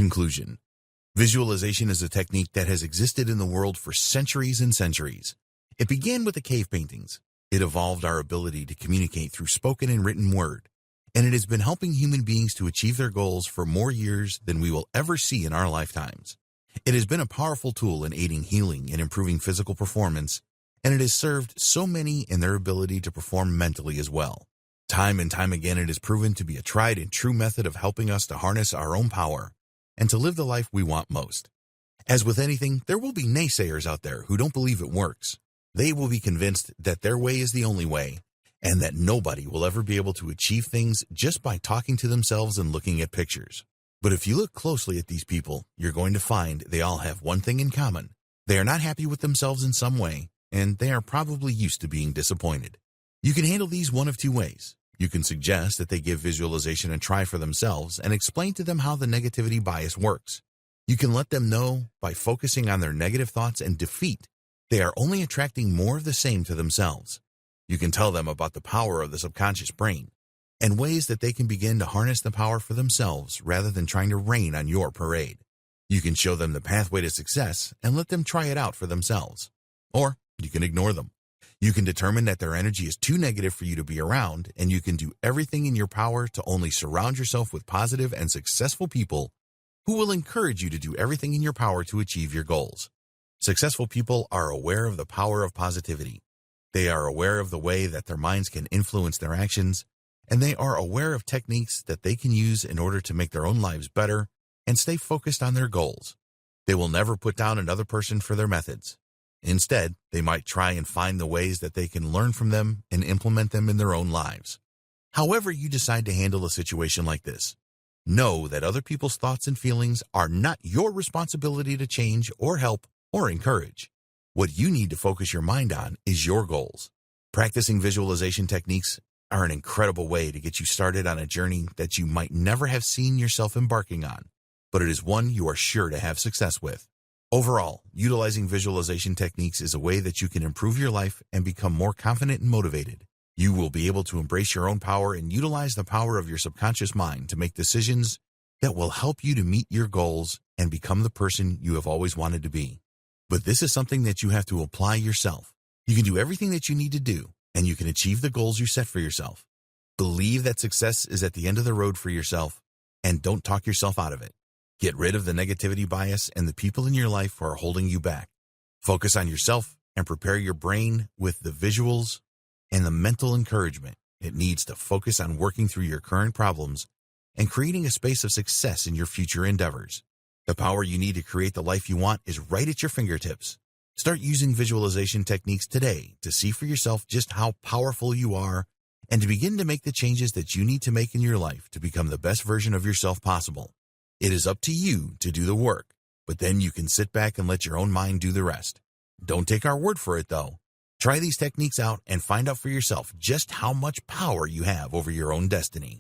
Conclusion. Visualization is a technique that has existed in the world for centuries and centuries. It began with the cave paintings. It evolved our ability to communicate through spoken and written word, and it has been helping human beings to achieve their goals for more years than we will ever see in our lifetimes. It has been a powerful tool in aiding healing and improving physical performance, and it has served so many in their ability to perform mentally as well. Time and time again, it has proven to be a tried and true method of helping us to harness our own power and to live the life we want most. As with anything, there will be naysayers out there who don't believe it works. They will be convinced that their way is the only way, and that nobody will ever be able to achieve things just by talking to themselves and looking at pictures. But if you look closely at these people, you're going to find they all have one thing in common. They are not happy with themselves in some way, and they are probably used to being disappointed. You can handle these one of two ways. You can suggest that they give visualization a try for themselves and explain to them how the negativity bias works. You can let them know by focusing on their negative thoughts and defeat, they are only attracting more of the same to themselves. You can tell them about the power of the subconscious brain and ways that they can begin to harness the power for themselves rather than trying to rain on your parade. You can show them the pathway to success and let them try it out for themselves. Or you can ignore them. You can determine that their energy is too negative for you to be around, and you can do everything in your power to only surround yourself with positive and successful people who will encourage you to do everything in your power to achieve your goals. Successful people are aware of the power of positivity. They are aware of the way that their minds can influence their actions, and they are aware of techniques that they can use in order to make their own lives better and stay focused on their goals. They will never put down another person for their methods. Instead, they might try and find the ways that they can learn from them and implement them in their own lives. However you decide to handle a situation like this, know that other people's thoughts and feelings are not your responsibility to change or help or encourage. What you need to focus your mind on is your goals. Practicing visualization techniques are an incredible way to get you started on a journey that you might never have seen yourself embarking on, but it is one you are sure to have success with. Overall, utilizing visualization techniques is a way that you can improve your life and become more confident and motivated. You will be able to embrace your own power and utilize the power of your subconscious mind to make decisions that will help you to meet your goals and become the person you have always wanted to be. But this is something that you have to apply yourself. You can do everything that you need to do, and you can achieve the goals you set for yourself. Believe that success is at the end of the road for yourself, and don't talk yourself out of it. Get rid of the negativity bias and the people in your life who are holding you back. Focus on yourself and prepare your brain with the visuals and the mental encouragement it needs to focus on working through your current problems and creating a space of success in your future endeavors. The power you need to create the life you want is right at your fingertips. Start using visualization techniques today to see for yourself just how powerful you are and to begin to make the changes that you need to make in your life to become the best version of yourself possible. It is up to you to do the work, but then you can sit back and let your own mind do the rest. Don't take our word for it, though. Try these techniques out and find out for yourself just how much power you have over your own destiny.